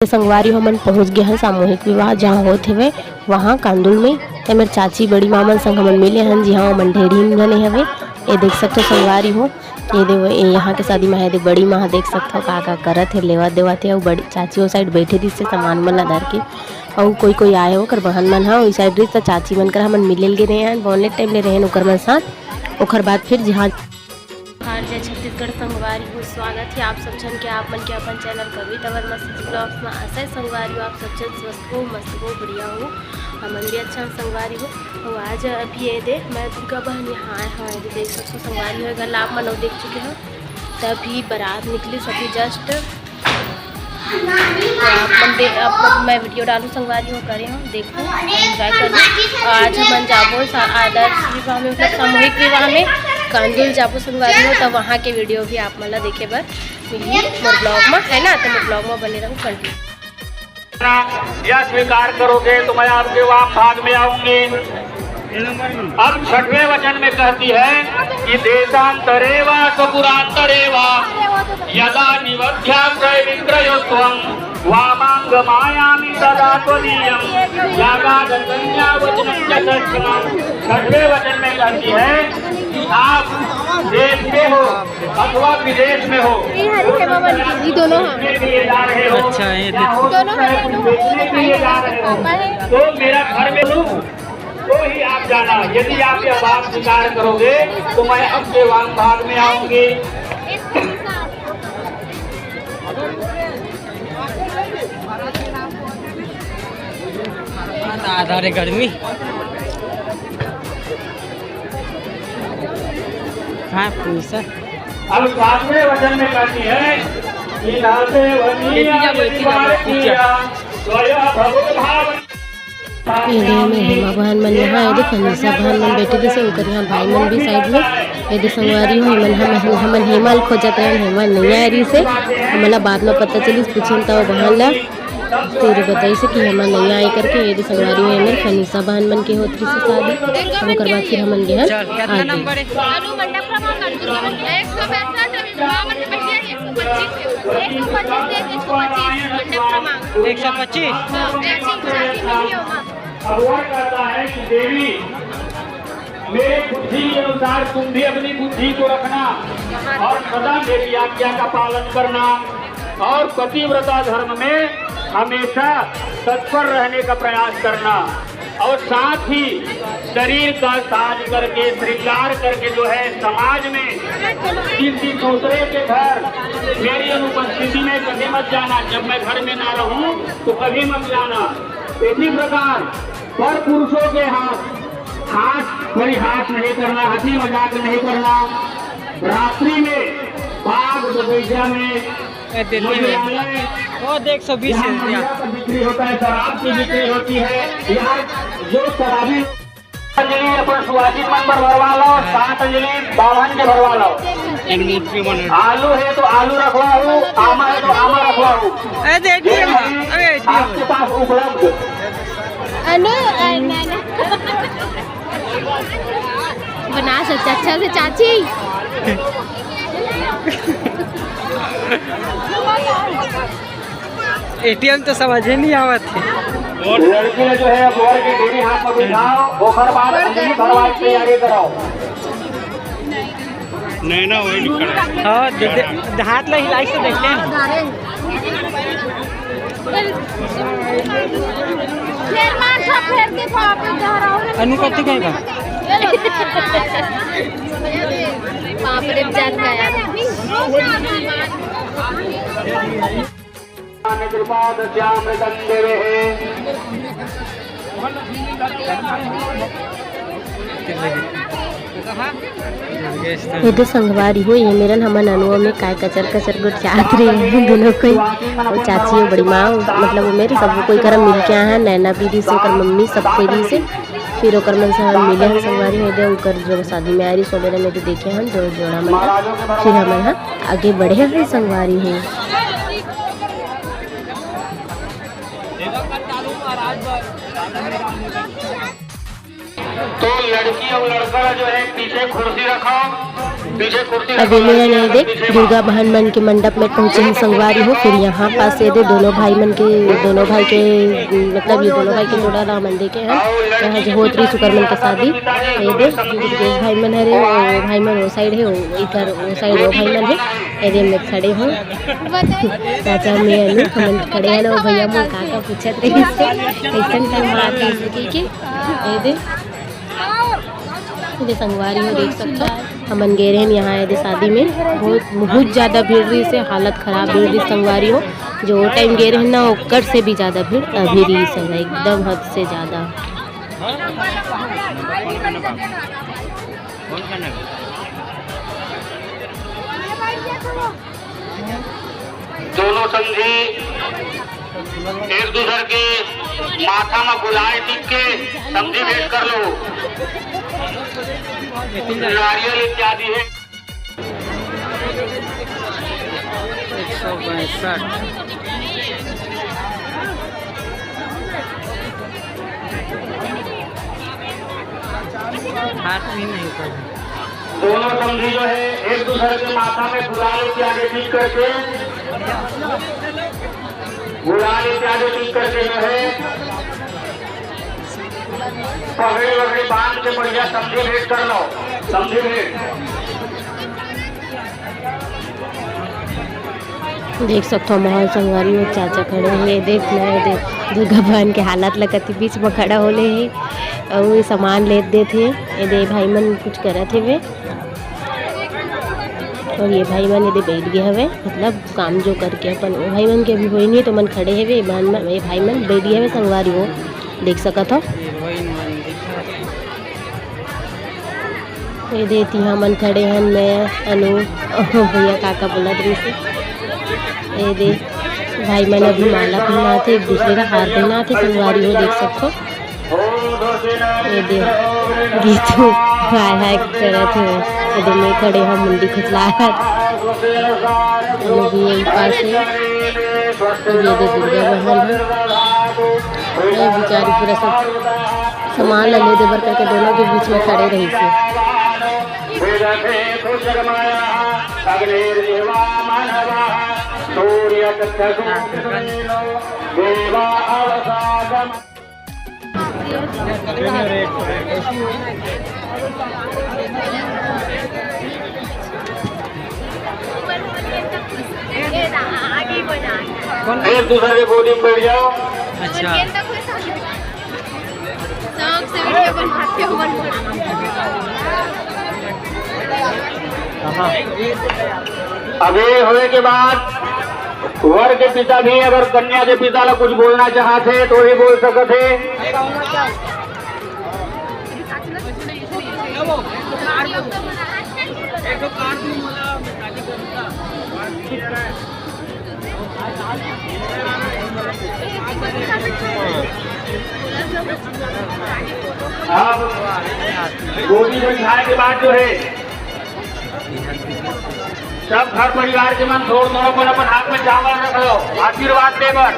संगवारी हमन पहुंच गए हैं सामूहिक विवाह जहाँ होते हुए वहाँ कांदुल में। ते मेरे चाची बड़ी मामन संग हमन मिले हैं जी हाँ मन ढेरी जने हवे। ये देख सकते हो संगवारी हो ये दे यहाँ के शादी में है दे बड़ी माँ देख सकते हो का करत है लेवा देवा थे और बड़ी चाची वो साइड बैठे थी से सामान मन ला धर के और कोई आए हो कर बहन मन हाँ वही साइड रही चाची मन कर हमन मिले गए रहे हैं बोने टाइम ले रहे हैं ओकर मन साथ ओकर बाद फिर जहाँ जय छत्तीसगढ़ संगवारी हो स्वागत है आप सब जन के आप मन के अपन चैनल कविता वर्मा ब्लॉग्स में आशा संगवारी हो आप सब जन स्वस्थ हो मस्त हो बढ़िया हो हमन भी अच्छा संगवारी हो। और आज अभी ये दे मैं दुर्गा बहन यहाँ आए हाँ ये देख सकते हो संगवारी हो गल आप मन देख चुके हो तभी बारात निकली सभी जस्ट आप मैं वीडियो डालूँ संगवारी हो करे हूँ देखो एंजॉय करूँ। आज हम जाबो आदर्श विवाह में मतलब सामूहिक विवाह में कांदुल जाबो संगवारी हो तब वहाँ के वीडियो भी आप मतलब देखे बर मिली मोर ब्लॉग में है ना तो मैं ब्लॉग में बने रहूँ कंटिन्यू। यह स्वीकार करोगे तो मैं आपके वहाँ भाग में आऊंगी। अब छठवें वचन में कहती है कि देशांतरे वा स्वपुरांतरे वा यदा निवध्या क्रय विक्रयोत्वं वामांग मायामि तदा त्वदीयं यागादन्या वचनं च दर्शनम्। छठवें वचन में कहती है कि आप देश में हो अथवा विदेश में हो दोनों जा रहे हो अच्छा ये देखने के लिए जा रहे हो तो मेरा घर में लूं तो ही आप जाना। यदि आप यह बात स्वीकार करोगे तो मैं आपके वाम भाग में आऊंगी। आधा रे गर्मी हाँ पूछा। अब सातवें वचन में कहती है कि नाते वनिया में हेमा बहन मन यहाँ ये देख निशा बहन मन बैठे थे उनकर यहाँ भाई मन भी साइड में ये देख संगवारी हो हमन हेमल खोजत रहे हेमा नहीं आ रही से हमला बाद में पता चली पूछन तो बहन ला तेरे बताई से कि हेमा नहीं आई करके ये देख संगवारी हो हमन फनीसा बहन मन के होती से शादी हम ओकर बाद फिर हमन गए कहता है कि देवी मेरे बुद्धि के अनुसार तुम भी अपनी बुद्धि को रखना और सदा मेरी आज्ञा का पालन करना और पतिव्रता धर्म में हमेशा तत्पर रहने का प्रयास करना और साथ ही शरीर का साज करके श्रृंगार करके जो है समाज में किसी दूसरे के घर मेरी अनुपस्थिति में कभी मत जाना। जब मैं घर में ना रहूं तो कभी मत जाना। इसी प्रकार पर पुरुषों के हाथ परिहास नहीं करना, हंसी मजाक नहीं करना। रात्रि में बाग बगीचा में वो देख 120 बिक्री होता है, शराब की बिक्री होती है। यहाँ जो शराबी अंजलि अपन सुहासित मन पर भरवा लो, 7 अंजलि बावन के भरवा लो। आलू है तो आलू रखवाओ, आमा है तो आमा रखवाओ। आपके पास उपलब्ध बना सकते अच्छा से चाची एटीएम तो समझे नहीं आवत थे। लड़की ने जो है बोर की डोरी हाथ में बिठाओ ओखर बाद अंजलि भरवाई की तैयारी कराओ। नहीं ना वही निकल हाँ हाथ ला हिलाई से देखते हैं अनुपति कहीं का पापड़े जान का यार ये संगवारी हो ये मेरन हमन अनुआ में काय कचर गुट चाहत रहे दोनों कोई वो चाची हो बड़ी माँ मतलब वो मेरे सब कोई करम मिल के आए हैं नैना दीदी से ओकर मम्मी सब कोई दी से फिर ओकर मन से हम मिले हैं संगवारी हो दे ओकर जो शादी में आ रही सोबेरा में देखे हम जो जोड़ा मन फिर हम यहाँ आगे बढ़े हैं संगवारी है। तो लड़की और लड़का जो है पीछे कुर्सी रखो अभी मैंने देख दुर्गा बहन मन के मंडप में पहुंचे हैं संगवारी हो। फिर यहाँ पास ये दे दोनों भाई के मतलब ये दोनों भाई के जोड़ा ला मन देखे हैं। यहाँ जो होत्री सुकरमन के शादी ये दे भाई मन है रे, भाई मन वो साइड है, इधर वो साइड वो भाई मन है। ये में खड़े हो चाचा में अनु हम खड़े हैं ना, वो भैया मोर काका पूछत रही से कैसन संगवार है के ये संगवारी हो। देख सकते हो हमन गए रहे यहाँ यदि शादी में बहुत ज़्यादा भीड़ रही से हालत ख़राब भीड़ रही संगवारी हो। जो टाइम गए रहे ना ओकर से भी ज़्यादा भीड़ अभी रही सब एकदम हद से ज़्यादा। दोनों समझी एक दूसरे के माथा में बुलाए टिक के समझी भेंट कर लो, नारियल इत्यादि है। 162 हाथ भी नहीं कर। दोनों समझी जो है एक दूसरे के माथा में गुलाल इत्यादि ठीक करके जो है पगड़ी वगड़ी बांध के बढ़िया समझी भेंट कर लो, समझी भेंट। देख सकते हो माहौल संगवारी हो। चाचा खड़े हैं देख दुर्गा बहन के हालत लगती बीच में खड़ा होले है और वो सामान ले दे थे। ये दे भाई मन कुछ करत थे वे और ये भाई मन ये बैठ गए हवे मतलब काम जो करके अपन वो भाई मन के अभी हुई नहीं तो मन खड़े है वे ये भाई मन बैठ गए हवे संगवारी हो। देख सकत हो ये देती यहाँ मन खड़े हैं मैं अनु भैया काका बोला रही से। ये दे भाई मन अभी माला पहना थे एक दूसरे का हार पहना थे संगवारी हो। देख सकते ये दे गीत हाय हाय करे थे ये में खड़े हम मुंडी खुसला यही पास है। ये दे दुर्गा बहन है ये बेचारी पूरा सब सामान ले देवर करके दोनों के बीच में खड़े रही से। एक दूसरे के गोदी में बैठ जाओ। अच्छा अभी होने के बाद वर के पिता भी अगर कन्या के पिता ला कुछ बोलना चाहते तो ही बोल सकते। अब गोदी बैठाने के बाद जो है सब घर परिवार के मन थोड़ा अपन हाथ में चावल रख लो आशीर्वाद देकर।